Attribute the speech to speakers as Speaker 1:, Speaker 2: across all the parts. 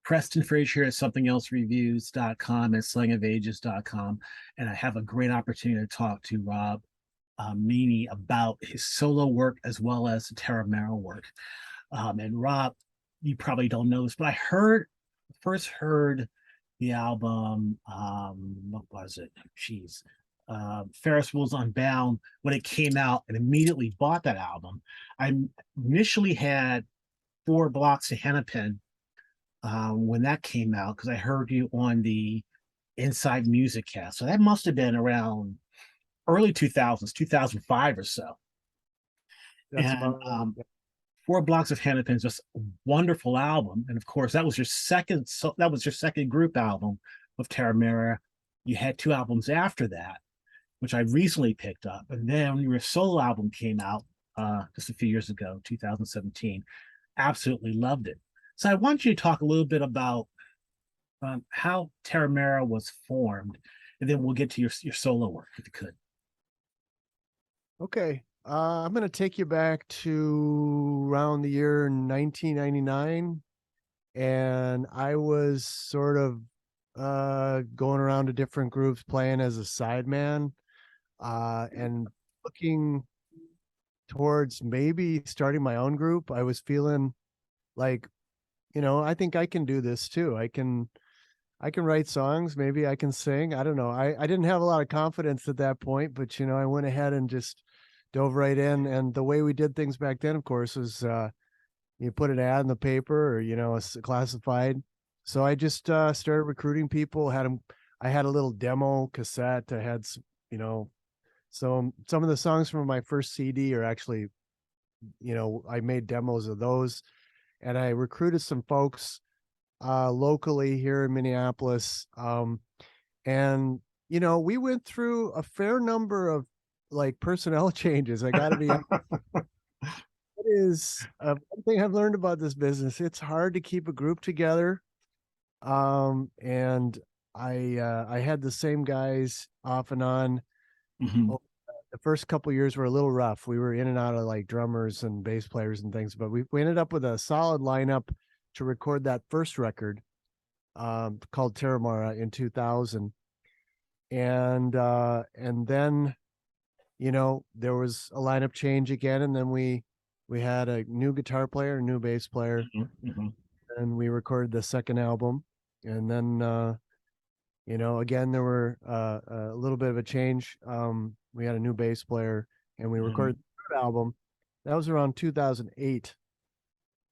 Speaker 1: Preston Frazier at somethingelse.reviews.com and slangofages.com. And I have a great opportunity to talk to Rob Meany about his solo work as well as the Terramara work. And Rob, you probably don't know this, but I first heard the album. What was it? Jeez, Ferris Wheels Unbound when it came out, and immediately bought that album. I initially had Four Blocks of Hennepin when that came out because I heard you on the Inside Music cast. So that must have been around early 2000s, 2005 or so.
Speaker 2: That's
Speaker 1: And
Speaker 2: about right. Yeah.
Speaker 1: Four Blocks of Hennepin is just a wonderful album. And of course, that was your second group album of Terramara. You had two albums after that, which I recently picked up. And then your solo album came out just a few years ago, 2017. Absolutely loved it. So I want you to talk a little bit about how Terramara was formed, and then we'll get to your solo work if you could.
Speaker 2: Okay. I'm going to take you back to around the year 1999. And I was sort of going around to different groups playing as a sideman and looking towards maybe starting my own group. I was feeling like, I think I can do this too. I can write songs. Maybe I can sing. I don't know. I didn't have a lot of confidence at that point, but I went ahead and just dove right in. And the way we did things back then, of course, was you put an ad in the paper or, classified. So I just started recruiting people, I had a little demo cassette. I had, so some of the songs from my first CD are actually, I made demos of those, and I recruited some folks locally here in Minneapolis. And we went through a fair number of like personnel changes. I got to be honest. It is one thing I've learned about this business. It's hard to keep a group together. And I had the same guys off and on.
Speaker 1: Mm-hmm.
Speaker 2: Oh, the first couple of years were a little rough. We were in and out of like drummers and bass players and things, but we ended up with a solid lineup to record that first record called Terramara in 2000. And then there was a lineup change again, and then we had a new guitar player, a new bass player,
Speaker 1: Mm-hmm.
Speaker 2: and we recorded the second album. And then again there were a little bit of a change. We had a new bass player, and we
Speaker 1: Mm-hmm.
Speaker 2: recorded the third album. That was around 2008.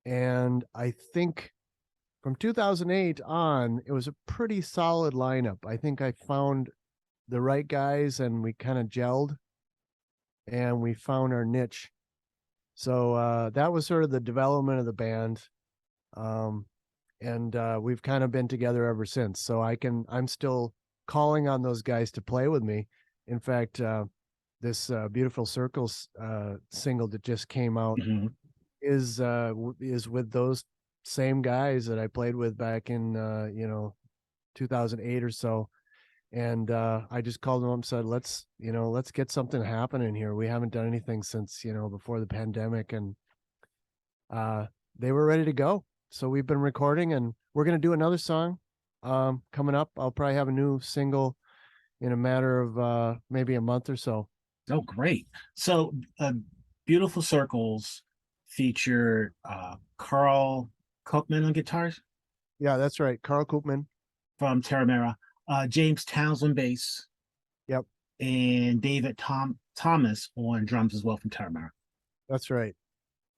Speaker 2: And I think from 2008 on, it was a pretty solid lineup. I think I found the right guys, and we kind of gelled, and we found our niche. So that was sort of the development of the band. Um, and we've kind of been together ever since. So I'm still calling on those guys to play with me. In fact, this Beautiful Circles single that just came out
Speaker 1: Mm-hmm.
Speaker 2: is with those same guys that I played with back in 2008 or so. And I just called them up and said, let's get something happening here. We haven't done anything since before the pandemic, and they were ready to go. So we've been recording, and we're going to do another song coming up. I'll probably have a new single in a matter of maybe a month or so.
Speaker 1: Oh, great. So, Beautiful Circles feature Carl Kochman on guitars
Speaker 2: Yeah, that's right. Carl Koopman.
Speaker 1: from Terramara, James Townsend bass,
Speaker 2: Yep,
Speaker 1: and David Thomas on drums as well from Terramara.
Speaker 2: that's right.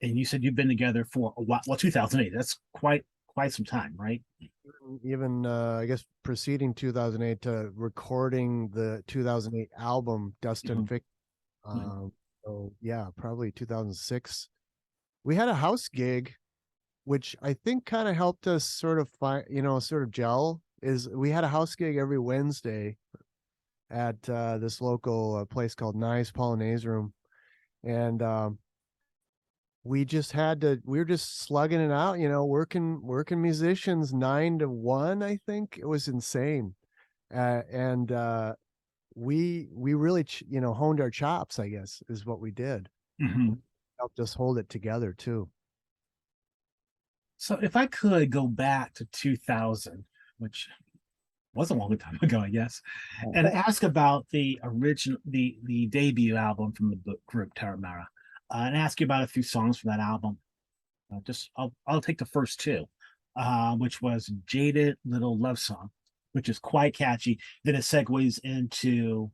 Speaker 1: And you said you've been together for a while. Well, 2008. That's quite some time, right?
Speaker 2: Even I guess preceding 2008 to recording the 2008 album Dust and
Speaker 1: Mm-hmm.
Speaker 2: Fiction. So yeah, probably 2006. We had a house gig, which I think kind of helped us sort of find, sort of gel. Is we had a house gig every Wednesday at this local place called Nice Polonaise Room, and we were just slugging it out, working musicians 9 to 1. I think it was insane. And we really, honed our chops, I guess, is what we did.
Speaker 1: Mm-hmm.
Speaker 2: Helped us hold it together too.
Speaker 1: So if I could go back to 2000, which was a long time ago, I guess, and ask about the original, the debut album from the group Terramara, and ask you about a few songs from that album. Just I'll take the first two, which was "Jaded Little Love Song," which is quite catchy. Then it segues into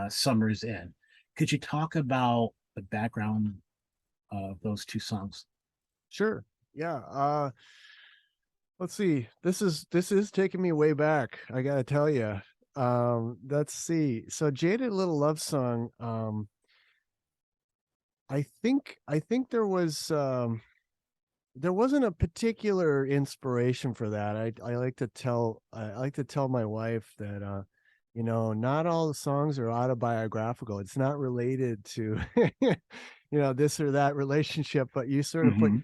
Speaker 1: "Summer's In." Could you talk about the background of those two songs?
Speaker 2: Sure. Yeah. Let's see. This is taking me way back. I gotta tell you. Let's see. So, "Jaded Little Love Song." I think there wasn't a particular inspiration for that. I like to tell my wife that not all the songs are autobiographical. It's not related to this or that relationship, but you sort of put
Speaker 1: Hmm.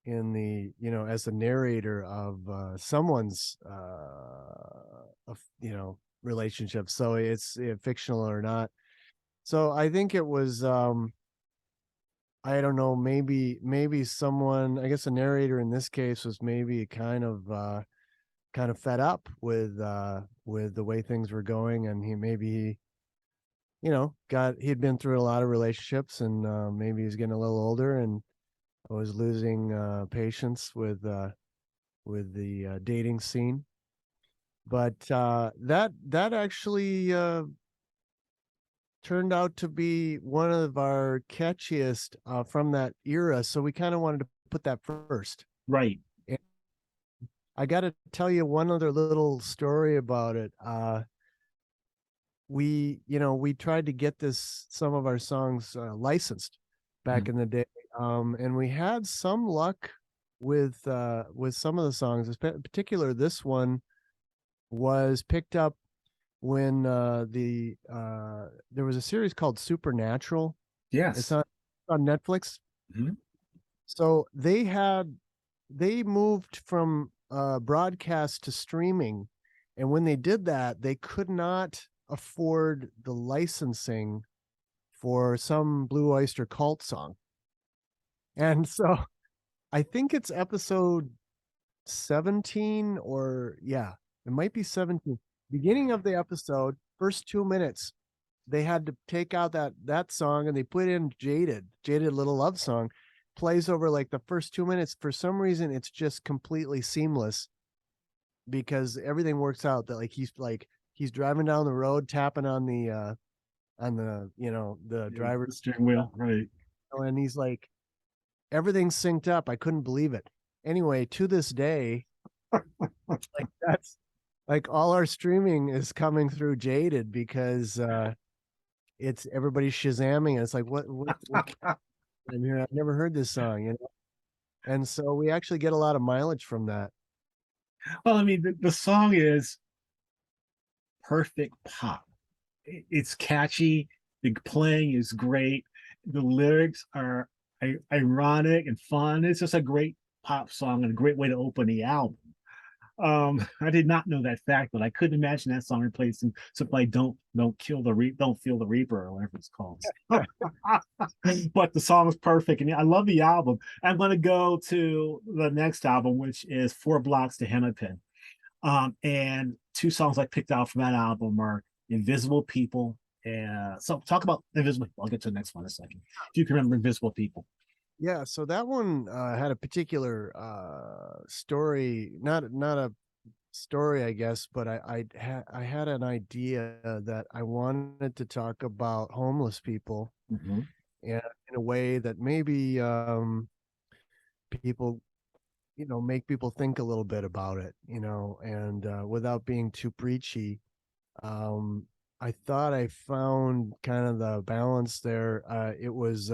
Speaker 2: in the as the narrator of someone's relationship, so it's fictional or not. So I think it was I don't know, maybe someone, I guess the narrator in this case was maybe kind of fed up with the way things were going, and he'd been through a lot of relationships, and maybe he's getting a little older and was losing patience with the dating scene. But that actually turned out to be one of our catchiest from that era, so we kind of wanted to put that first.
Speaker 1: Right.
Speaker 2: And I got to tell you one other little story about it. We tried to get this some of our songs licensed back
Speaker 1: Mhm.
Speaker 2: in the day, and we had some luck with some of the songs. In particular, this one was picked up when there was a series called Supernatural. It's
Speaker 1: Yes.
Speaker 2: on Netflix.
Speaker 1: Mhm.
Speaker 2: So they moved from broadcast to streaming, and when they did that, they could not afford the licensing for some Blue Oyster Cult song. And so I think it's episode 17, or yeah, it might be 17. Beginning of the episode, first 2 minutes, they had to take out that song and they put in Jaded Little Love Song. Plays over like the first 2 minutes. For some reason, it's just completely seamless because everything works out. That he's driving down the road, tapping on the
Speaker 1: Yeah,
Speaker 2: driver's,
Speaker 1: the steering wheel. Right.
Speaker 2: and he's like, everything's synced up. I couldn't believe it. Anyway, to this day, like that's like all our streaming is coming through Jaded because it's everybody's shazamming it. It's like what I'm here. I've never heard this song. And so we actually get a lot of mileage from that.
Speaker 1: Well, I mean, the song is perfect pop. It's catchy. The playing is great. The lyrics are ironic and fun. It's just a great pop song and a great way to open the album. I did not know that fact, but I couldn't imagine that song replacing something like "Don't Kill the Reap, Don't Feel the Reaper" or whatever it's called. But the song is perfect, and I love the album. I'm going to go to the next album, which is Four Blocks to Hennepin. And two songs I picked out from that album are "Invisible People." And so, talk about Invisible People. I'll get to the next one in a second. If you can remember "Invisible People."
Speaker 2: Yeah, so that one had a particular story, not a story, I guess, but I had an idea that I wanted to talk about homeless people,
Speaker 1: Mhm.
Speaker 2: and in a way that maybe people make people think a little bit about it, and without being too preachy. um I thought I found kind of the balance there. It was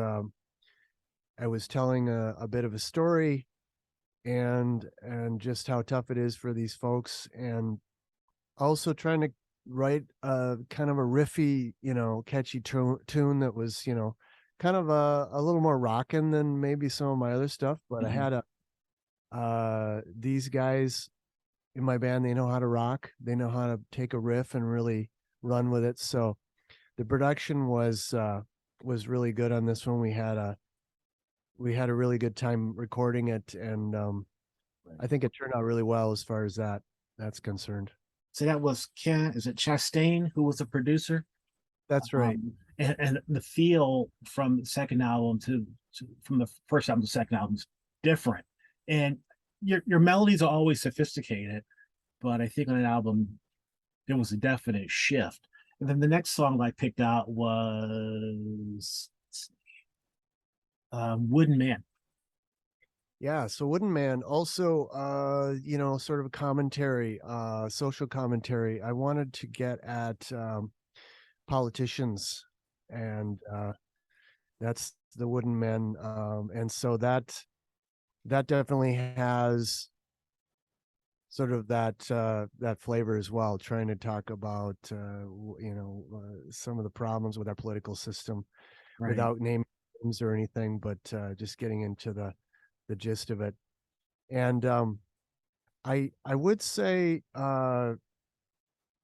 Speaker 2: I was telling a bit of a story, and just how tough it is for these folks, and also trying to write a kind of a riffy, catchy tune that was, kind of a little more rocking than maybe some of my other stuff. But I
Speaker 1: Mhm.
Speaker 2: had these guys in my band, they know how to rock. They know how to take a riff and really run with it. So the production was really good on this one. We had we had a really good time recording it, and I think it turned out really well as far as that's concerned.
Speaker 1: So that was Ken, is it Chastain who was the producer?
Speaker 2: That's right.
Speaker 1: And the feel from the second album to from the first album to the second album is different. And your melodies are always sophisticated, but I think on an album there was a definite shift. And then the next song I picked out was Wooden Man.
Speaker 2: Yeah, so Wooden Man also sort of a commentary, social commentary. I wanted to get at politicians, and that's the Wooden Man, and so that definitely has sort of that flavor as well, trying to talk about some of the problems with our political system
Speaker 1: Right.
Speaker 2: without naming names or anything, but just getting into the gist of it. And I would say,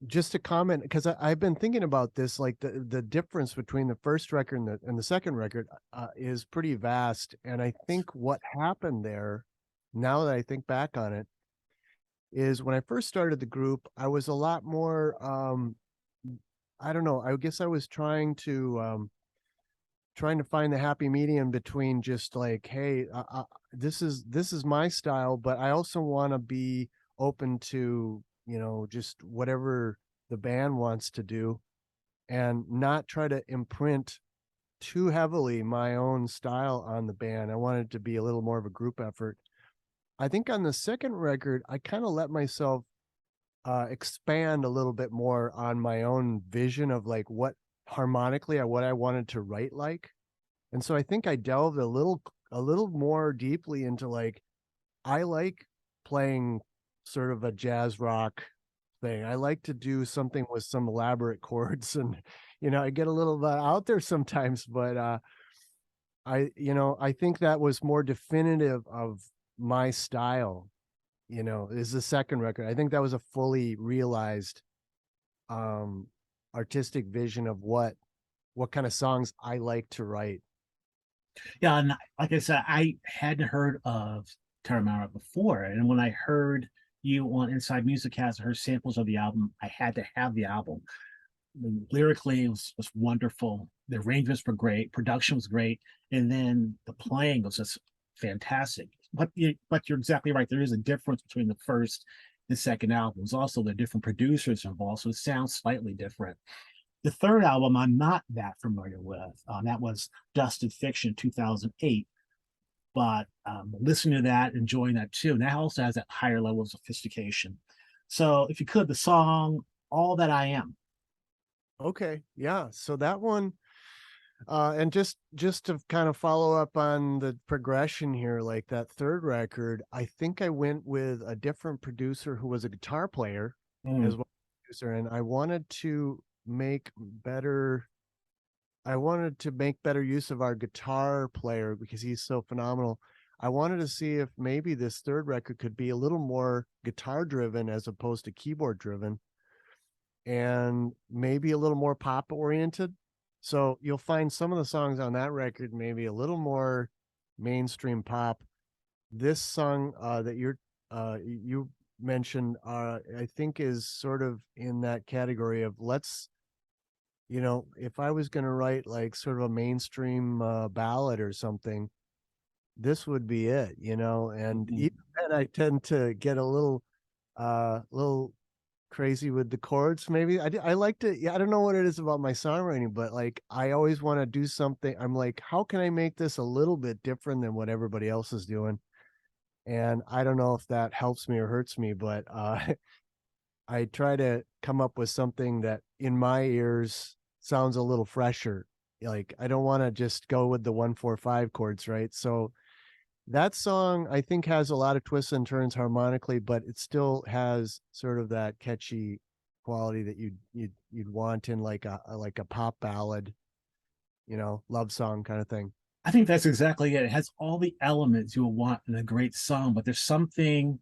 Speaker 2: just to comment, because I've been thinking about this, like the difference between the first record and the second record is pretty vast. And I think what happened there, now that I think back on it, is when I first started the group, I was a lot more, I don't know, I guess I was trying to find the happy medium between just like, hey, this is my style, but I also want to be open to, just whatever the band wants to do, and not try to imprint too heavily my own style on the band. I wanted it to be a little more of a group effort. I think on the second record, I kind of let myself expand a little bit more on my own vision of like what harmonically what I wanted to write like. And so I think I delved a little more deeply into like, I like playing sort of a jazz rock thing. I like to do something with some elaborate chords, and I get a little bit out there sometimes, but I think that was more definitive of my style, is the second record. I think that was a fully realized um artistic vision of what kind of songs I like to write.
Speaker 1: Yeah, and like I said, I hadn't heard of Terramara before, and when I heard you on Inside Music Cast, I heard samples of the album. I had to have the album. Lyrically, it was wonderful. The arrangements were great, production was great, and then the playing was just fantastic. But you're exactly right. There is a difference between the first and second albums. Also, the different producers involved, so it sounds slightly different. The third album I'm not that familiar with. That was Dusted Fiction 2008. But listening to that, enjoying that too. And that also has that higher level of sophistication. So if you could, the song All That I Am.
Speaker 2: Okay, yeah. So that one, and just to kind of follow up on the progression here, like that third record, I think I went with a different producer who was a guitar player
Speaker 1: Mm,
Speaker 2: as well as producer, and I wanted to make better use of our guitar player because he's so phenomenal. I wanted to see if maybe this third record could be a little more guitar driven as opposed to keyboard driven, and maybe a little more pop oriented. So you'll find some of the songs on that record maybe a little more mainstream pop. This song that you mentioned, I think is sort of in that category of, if I was going to write like sort of a mainstream ballad or something, this would be it, and
Speaker 1: mhm.
Speaker 2: even then I tend to get a little crazy with the chords. Maybe I like to, yeah, I don't know what it is about my songwriting, but like I always want to do something. I'm like, how can I make this a little bit different than what everybody else is doing? And I don't know if that helps me or hurts me, but I try to come up with something that in my ears sounds a little fresher. Like I don't want to just go with the 1 4 5 chords, right? So that song I think has a lot of twists and turns harmonically, but it still has sort of that catchy quality that you'd want in like a pop ballad, love song kind of thing.
Speaker 1: I think that's exactly it. It has all the elements you will want in a great song, but there's something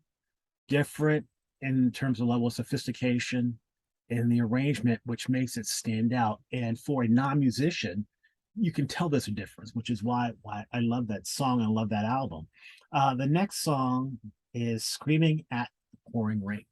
Speaker 1: different in terms of level of sophistication in the arrangement, which makes it stand out. And for a non musician, you can tell there's a difference, which is why I love that song. I love that album. The next song is "Screaming at the Pouring Rain."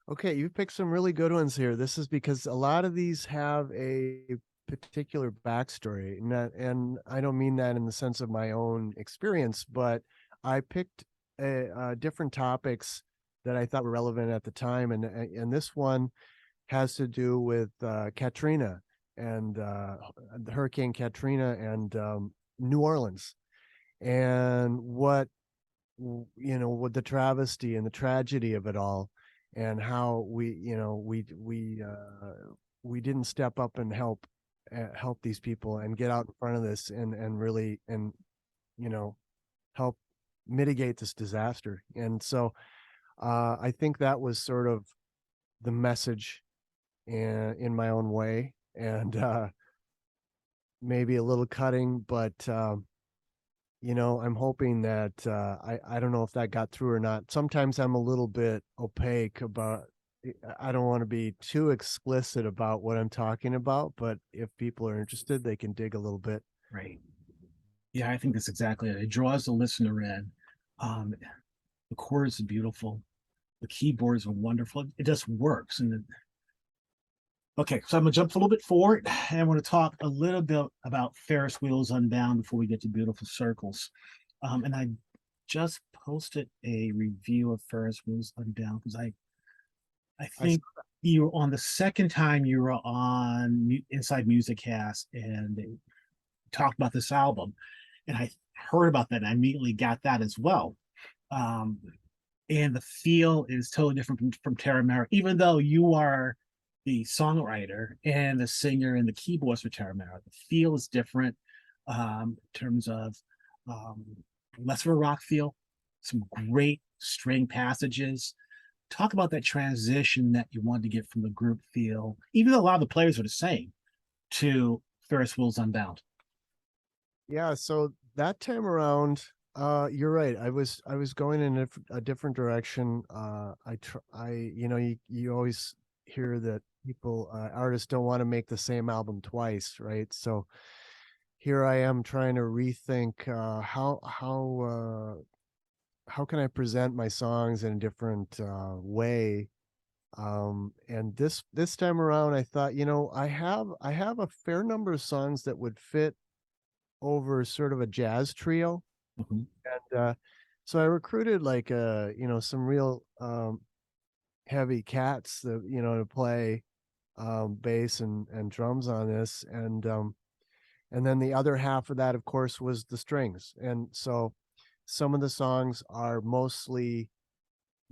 Speaker 2: Okay, you picked some really good ones here. This is because a lot of these have a particular backstory, and I don't mean that in the sense of my own experience, but I picked different topics that I thought were relevant at the time, and this one has to do with Katrina and Hurricane Katrina and New Orleans, and with the travesty and the tragedy of it all, and how we didn't step up and help these people and get out in front of this and really and you know help mitigate this disaster. And so I think that was sort of the message in my own way, and maybe a little cutting, but I'm hoping that I don't know if that got through or not. Sometimes I'm a little bit opaque about. I don't want to be too explicit about what I'm talking about, but if people are interested, they can dig a little bit.
Speaker 1: Right. Yeah, I think that's exactly it. It draws the listener in. The chorus is beautiful. The keyboards are wonderful. It just works. Okay, so I'm gonna jump a little bit forward, and I want to talk a little bit about Ferris Wheels Unbound before we get to Beautiful Circles. And I just posted a review of Ferris Wheels Unbound because I
Speaker 2: I s-
Speaker 1: think you were on the second time you were on Inside Music Cast and they talked about this album, and I heard about that and I immediately got that as well. Um, and the feel is totally different from Terramara, even though you are the songwriter and the singer and the keyboards for Terramara. The feel is different in terms of um, less of a rock feel, some great string passages. Talk about that transition that you wanted to get from the group feel, even though a lot of the players are the same, to Ferris Wheels Unbound.
Speaker 2: yeah, so that time around, you're right. I was going in a different direction. You always hear that artists don't want to make the same album twice, right? So here I am trying to rethink how can I present my songs in a different way. And this time around, I thought, I have a fair number of songs that would fit over sort of a jazz trio.
Speaker 1: Mhm.
Speaker 2: And so I recruited like some real heavy cats that to play bass and drums on this, and then the other half of that, of course, was the strings. And so some of the songs are mostly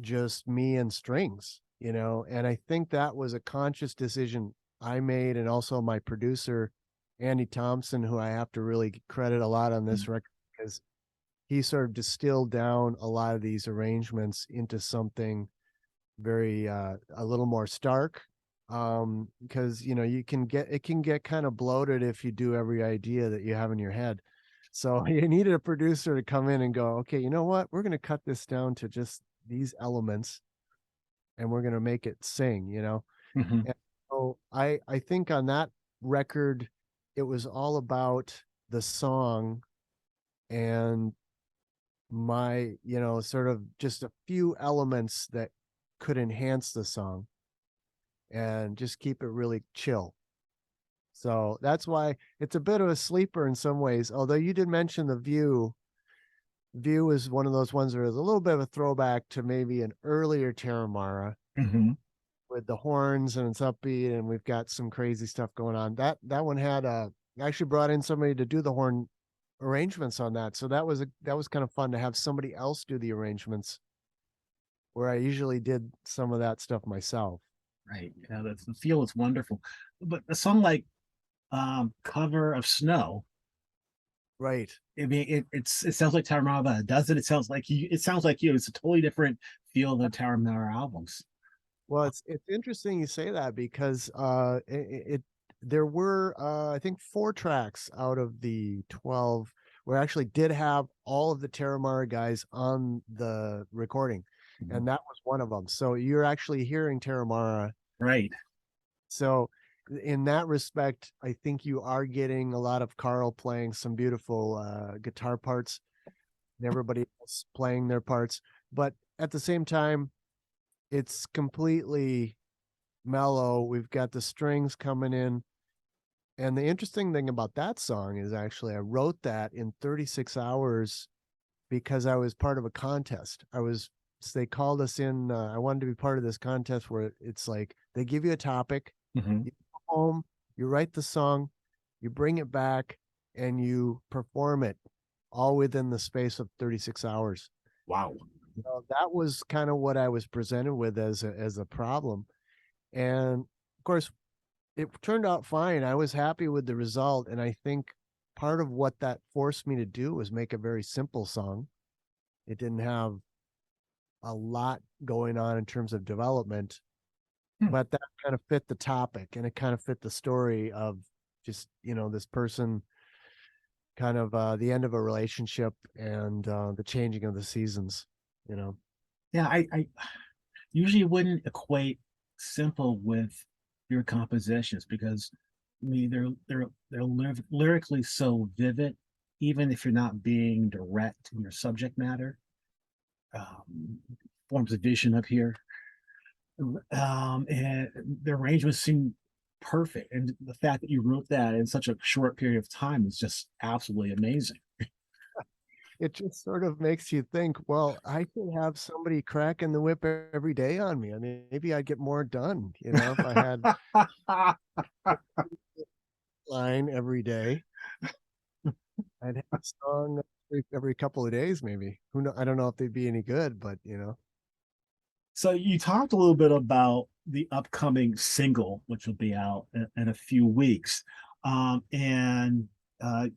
Speaker 2: just me and strings, and I think that was a conscious decision I made, and also my producer Andy Thompson, who I have to really credit a lot on this record, because he sort of distilled down a lot of these arrangements into something very a little more stark, because it can get kind of bloated if you do every idea that you have in your head. So you needed a producer to come in and go, okay, you know what, we're going to cut this down to just these elements, and we're going to make it sing.
Speaker 1: Mhm.
Speaker 2: And so I think on that record it was all about the song, and sort of just a few elements that could enhance the song and just keep it really chill. So that's why it's a bit of a sleeper in some ways. Although you did mention the View. View is one of those ones where it's a little bit of a throwback to maybe an earlier Terramara
Speaker 1: Mhm.
Speaker 2: with the horns, and it's upbeat, and we've got some crazy stuff going on. That one had actually brought in somebody to do the horn arrangements on that. So that was kind of fun to have somebody else do the arrangements, where I usually did some of that stuff myself.
Speaker 1: Right. Yeah, the feel is wonderful. But a song like Cover of Snow,
Speaker 2: Right.
Speaker 1: I mean, it sounds like Taramara, does it? It sounds like you. It sounds like you. It's a totally different feel than Taramara albums.
Speaker 2: Well, it's interesting you say that, because there were I think 4 tracks out of the 12 where I actually did have all of the Terramara guys on the recording,
Speaker 1: Mhm.
Speaker 2: and that was one of them. So you're actually hearing Terramara.
Speaker 1: Right.
Speaker 2: So in that respect, I think you are getting a lot of Carl playing some beautiful guitar parts and everybody else playing their parts. But at the same time, it's completely mellow. We've got the strings coming in. And the interesting thing about that song is actually I wrote that in 36 hours because I was part of a contest. They called us in. I wanted to be part of this contest where it's like they give you a topic,
Speaker 1: Mhm.
Speaker 2: you go home, you write the song, you bring it back, and you perform it all within the space of 36 hours.
Speaker 1: Wow.
Speaker 2: That was kind of what I was presented with as a problem. And of course, it turned out fine. I was happy with the result. And I think part of what that forced me to do was make a very simple song. It didn't have a lot going on in terms of development,
Speaker 1: Hmm.
Speaker 2: but that kind of fit the topic and it kind of fit the story of just, this person kind of the end of a relationship and the changing of the seasons.
Speaker 1: Yeah, I usually wouldn't equate simple with your compositions because I mean they're lyrically so vivid, even if you're not being direct in your subject matter. Um, Forms a vision up here. And the arrangements seem perfect. And the fact that you wrote that in such a short period of time is just absolutely amazing.
Speaker 2: It just sort of makes you think, well, I could have somebody cracking the whip every day on me. I mean, maybe I'd get more done, if I had line every day. I'd have a song every couple of days, maybe. Who know? I don't know if they'd be any good, but.
Speaker 1: So you talked a little bit about the upcoming single, which will be out in a few weeks. And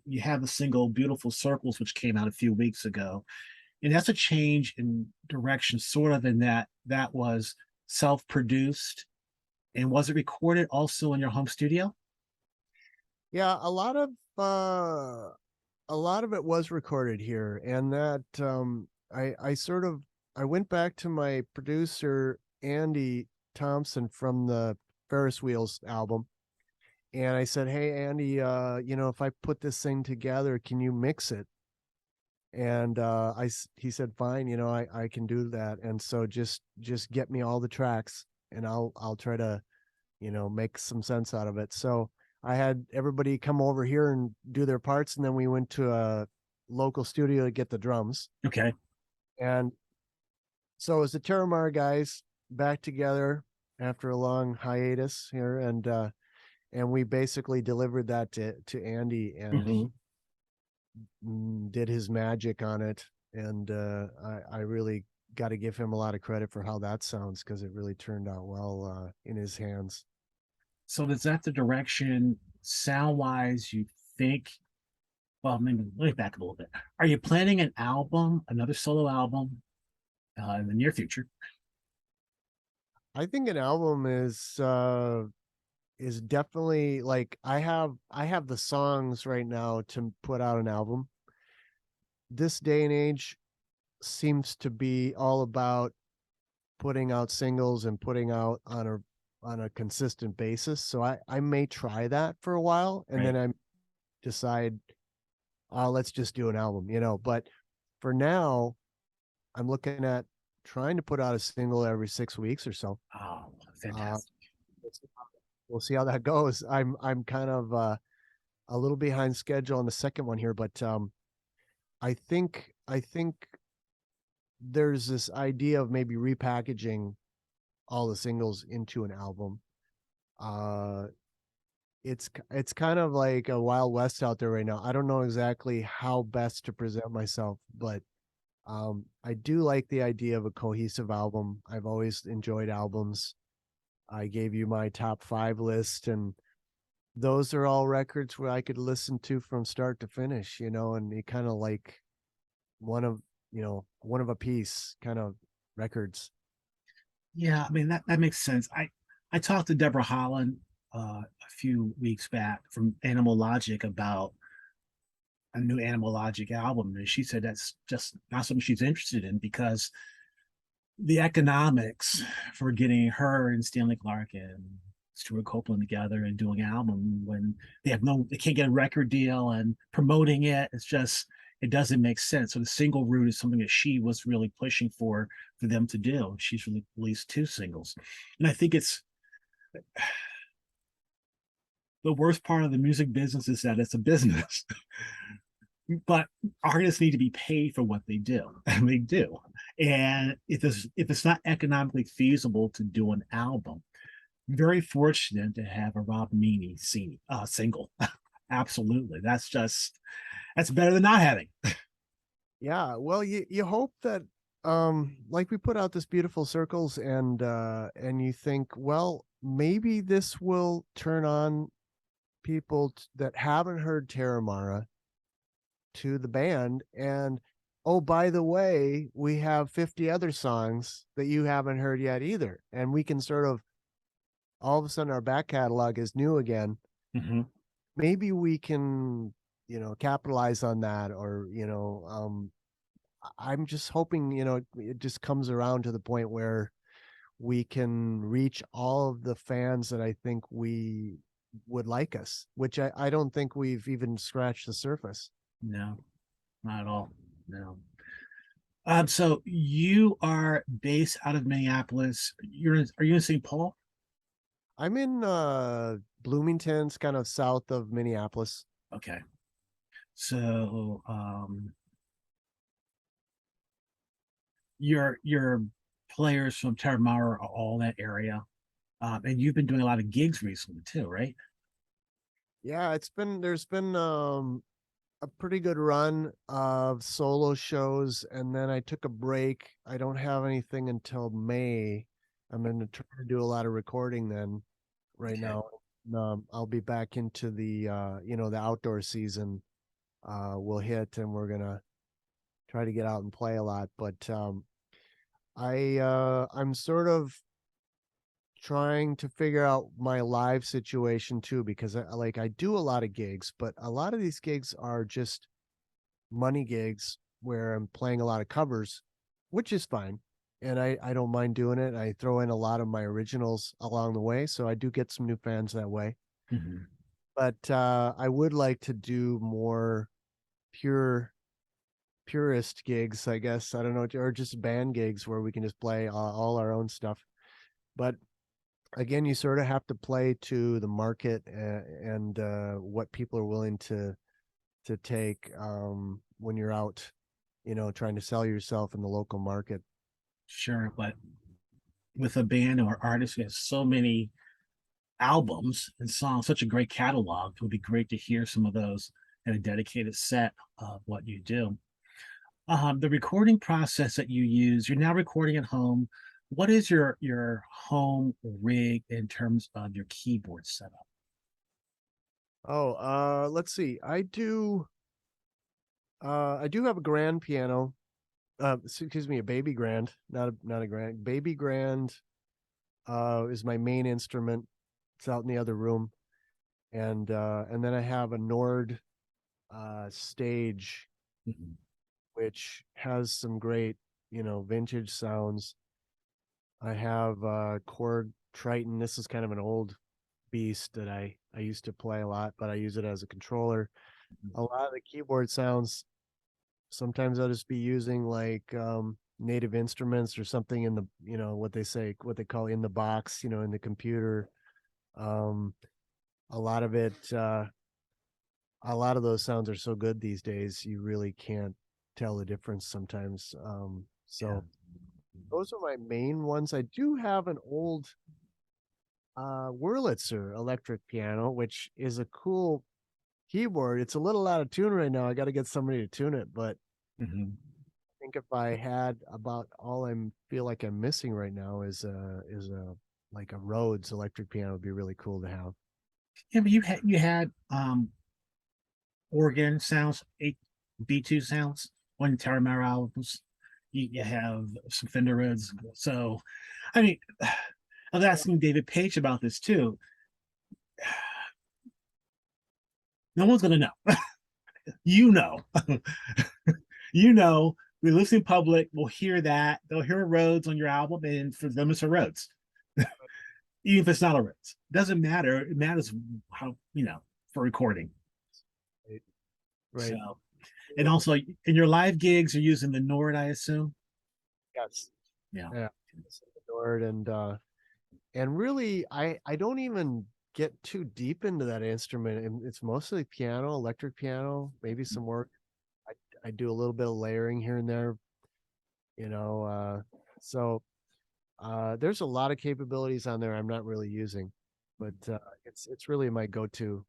Speaker 1: you have the single Beautiful Circles, which came out a few weeks ago. And that's a change in direction, sort of in that that was self-produced. And was it recorded also in your home studio?
Speaker 2: Yeah, a lot of it was recorded here, and that I went back to my producer Andy Thompson from the Ferris Wheels album, and I said, "Hey Andy, if I put this thing together, can you mix it?" And he said, "Fine, I can do that." And so just get me all the tracks, and I'll try to make some sense out of it. So I had everybody come over here and do their parts, and then we went to a local studio to get the drums.
Speaker 1: Okay.
Speaker 2: And so it was the Terramara guys back together after a long hiatus here, and we basically delivered that to Andy, and he
Speaker 1: Mhm.
Speaker 2: did his magic on it. And I really got to give him a lot of credit for how that sounds because it really turned out well in his hands.
Speaker 1: So is that the direction sound wise you think? Well, maybe let me back up a little bit. Are you planning an album, another solo album in the near future?
Speaker 2: I think an album is definitely like I have the songs right now to put out an album. This day and age seems to be all about putting out singles and putting out on a consistent basis. So I may try that for a while and
Speaker 1: Right.
Speaker 2: then I decide let's just do an album. But for now, I'm looking at trying to put out a single every 6 weeks or so.
Speaker 1: Oh,
Speaker 2: Uh,
Speaker 1: fantastic.
Speaker 2: we'll see how that goes. I'm kind of a little behind schedule on the second one here, but I think there's this idea of maybe repackaging all the singles into an album. Uh, it's kind of like a wild west out there right now. I don't know exactly how best to present myself, but I do like the idea of a cohesive album. I've always enjoyed albums. I gave you my top 5 list, and those are all records where I could listen to from start to finish, and you kind of like one of a piece kind of records.
Speaker 1: Yeah, I mean that makes sense. I talked to Deborah Holland a few weeks back from Animal Logic about a new Animal Logic album, and she said that's just not something she's interested in because the economics for getting her and Stanley Clark and Stuart Copeland together and doing an album when they can't get a record deal and promoting it. It's just, it doesn't make sense. So the single route is something that she was really pushing for them to do. She's released two singles. And I think it's the worst part of the music business is that it's a business. But artists need to be paid for what they do, and they do. And if it's not economically feasible to do an album, very fortunate to have a Rob Meany single. Absolutely, that's better than not having.
Speaker 2: Yeah, well, you hope that like we put out this beautiful circles and you think, well, maybe this will turn on people that haven't heard Terramara to the band, and oh, by the way, we have 50 other songs that you haven't heard yet either, and we can sort of all of a sudden our back catalog is new again.
Speaker 1: Mhm.
Speaker 2: Maybe we can, capitalize on that, or I'm just hoping, it just comes around to the point where we can reach all of the fans that I think we would like us, which I don't think we've even scratched the surface.
Speaker 1: No, not at all. No. So you are based out of Minneapolis. Are you in St. Paul?
Speaker 2: I'm in Bloomington's kind of south of Minneapolis.
Speaker 1: Okay. So your players from Terramara are all that area. And you've been doing a lot of gigs recently too, right?
Speaker 2: Yeah, there's been a pretty good run of solo shows, and then I took a break. I don't have anything until May. I'm going to try to do a lot of recording then right
Speaker 1: Okay.
Speaker 2: now. I'll be back into the outdoor season will hit, and we're going to try to get out and play a lot, but I'm sort of trying to figure out my live situation too, because I do a lot of gigs, but a lot of these gigs are just money gigs where I'm playing a lot of covers, which is fine. And I don't mind doing it. I throw in a lot of my originals along the way. So I do get some new fans that way.
Speaker 1: Mhm.
Speaker 2: But I would like to do more pure purist gigs, I guess. I don't know, or just band gigs where we can just play all our own stuff. But again, you sort of have to play to the market and what people are willing to take when you're out, trying to sell yourself in the local market.
Speaker 1: Sure, but with a band or artist who has so many albums and songs, such a great catalog, it would be great to hear some of those in a dedicated set of what you do. The recording process that you use, you're now recording at home. What is your home rig in terms of your keyboard setup?
Speaker 2: Oh, let's see. I do have a grand piano. Excuse me, a baby grand, not a grand. Baby grand is my main instrument. It's out in the other room. And then I have a Nord stage,
Speaker 1: Mhm.
Speaker 2: which has some great, vintage sounds. I have Korg Triton. This is kind of an old beast that I used to play a lot, but I use it as a controller. A lot of the keyboard sounds, sometimes I'll just be using like native instruments or something in the, what they call in the box, in the computer. Um a lot of it a lot of those sounds are so good these days, you really can't tell the difference sometimes.
Speaker 1: Yeah.
Speaker 2: So those are my main ones. I do have an old Wurlitzer electric piano, which is a cool keyboard. It's a little out of tune right now. I got to get somebody to tune it, but
Speaker 1: Mhm.
Speaker 2: I think if I had about all I'm feel like I'm missing right now is a like a Rhodes electric piano would be really cool to have.
Speaker 1: Yeah, but you had organ sounds, eight B2 sounds on Terramera albums. You have some Fender Rhodes. So, I mean, I was asking David Page about this too. No one's gonna know. You know, you know. The listening public will hear that. They'll hear Rhodes on your album, and for them, it's a Rhodes. even if it's not a Ritz. Doesn't matter. It matters how, for recording.
Speaker 2: Right.
Speaker 1: So,
Speaker 2: Right.
Speaker 1: and also in your live gigs, you're using the Nord, I assume.
Speaker 2: Yes.
Speaker 1: Yeah.
Speaker 2: Yeah. Lord, and really, I don't even get too deep into that instrument. It's mostly piano, electric piano, maybe some work. I do a little bit of layering here and there, you know. So there's a lot of capabilities on there I'm not really using, but it's really my go-to.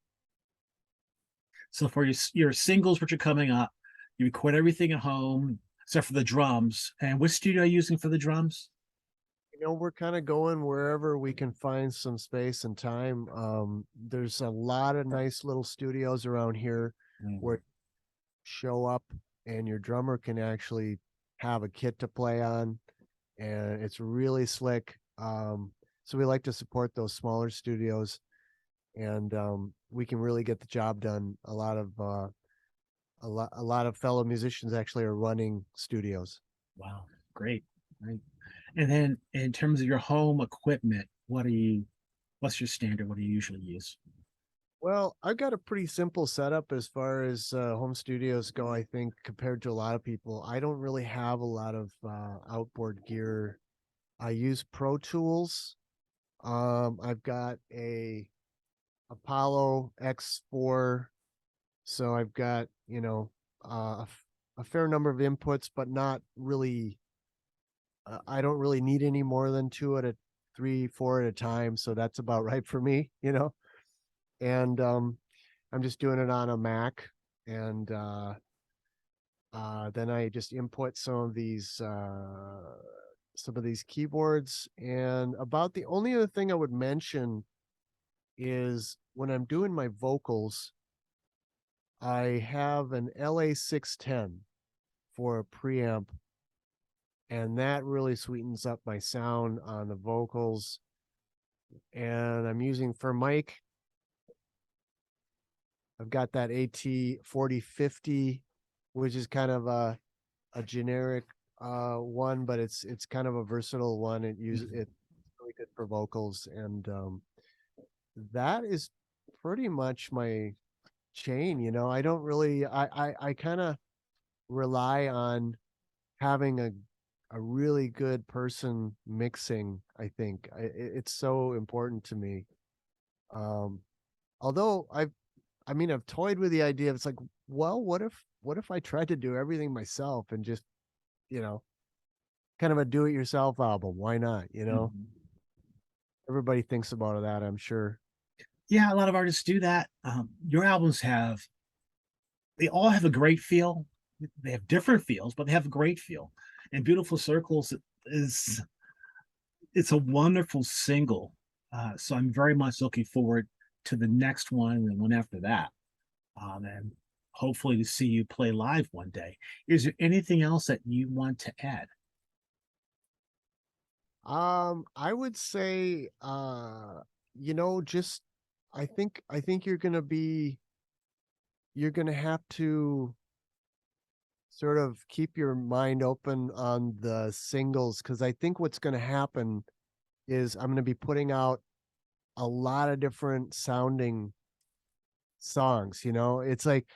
Speaker 1: So for your singles, which are coming up, you record everything at home except for the drums. And which studio are you using for the drums?
Speaker 2: We're kind of going wherever we can find some space and time. There's a lot of nice little studios around here
Speaker 1: Mm.
Speaker 2: where you show up and your drummer can actually have a kit to play on, and it's really slick. So we like to support those smaller studios, and we can really get the job done. A lot of fellow musicians actually are running studios.
Speaker 1: Wow, great, great. And then in terms of your home equipment, what's your standard? What do you usually use?
Speaker 2: Well, I've got a pretty simple setup as far as home studios go, I think, compared to a lot of people. I don't really have a lot of outboard gear. I use Pro Tools. I've got a Apollo X4, so I've got, a fair number of inputs, but not really. I don't really need any more than two at a three, four at a time, so that's about right for me. And I'm just doing it on a Mac, and then I just input some of these keyboards. And about the only other thing I would mention is when I'm doing my vocals, I have an LA 610 for a preamp, and that really sweetens up my sound on the vocals. And I'm using for mic, I've got that AT 4050, which is kind of a generic one, but it's kind of a versatile one. It's really good for vocals, and that is pretty much my chain. I don't really I kind of rely on having a really good person mixing. I think it's so important to me. Um, although I've toyed with the idea of, it's like, well, what if I tried to do everything myself and just, you know, kind of a do-it-yourself album? Why not?
Speaker 1: Mhm.
Speaker 2: Everybody thinks about that, I'm sure.
Speaker 1: Yeah, a lot of artists do that. Your albums they all have a great feel. They have different feels, but they have a great feel. And Beautiful Circles is it's a wonderful single. So I'm very much looking forward to the next one and the one after that. And hopefully to see you play live one day. Is there anything else that you want to add?
Speaker 2: I would say, just I think you're gonna have to sort of keep your mind open on the singles, because I think what's gonna happen is I'm gonna be putting out a lot of different sounding songs. It's like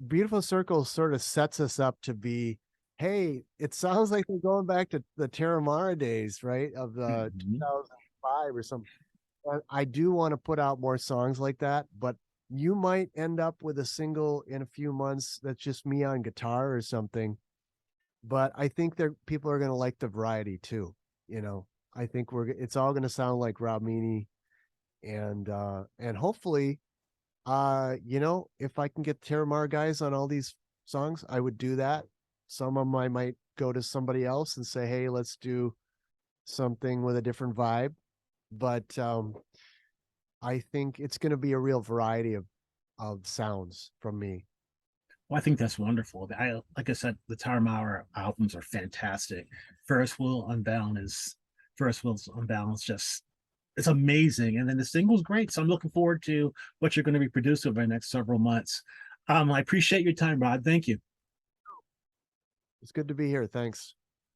Speaker 2: Beautiful Circle sort of sets us up to be, hey, it sounds like we're going back to the Terramara days, right? Of the
Speaker 1: Mhm.
Speaker 2: 2005 or something. And I do want to put out more songs like that, but you might end up with a single in a few months that's just me on guitar or something. But I think people are going to like the variety too. You know, I think it's all going to sound like Rob Meany, and hopefully, if I can get Terramar guys on all these songs, I would do that. Some of them I might go to somebody else and say, hey, let's do something with a different vibe. But I think it's going to be a real variety of sounds from me.
Speaker 1: Well, I think that's wonderful. Like I said, the Tarahumara albums are fantastic. First Wheels Unbound is just it's amazing, and then the single's great. So I'm looking forward to what you're going to be producing over the next several months. I appreciate your time, Rod. Thank you.
Speaker 2: It's good to be here. Thanks.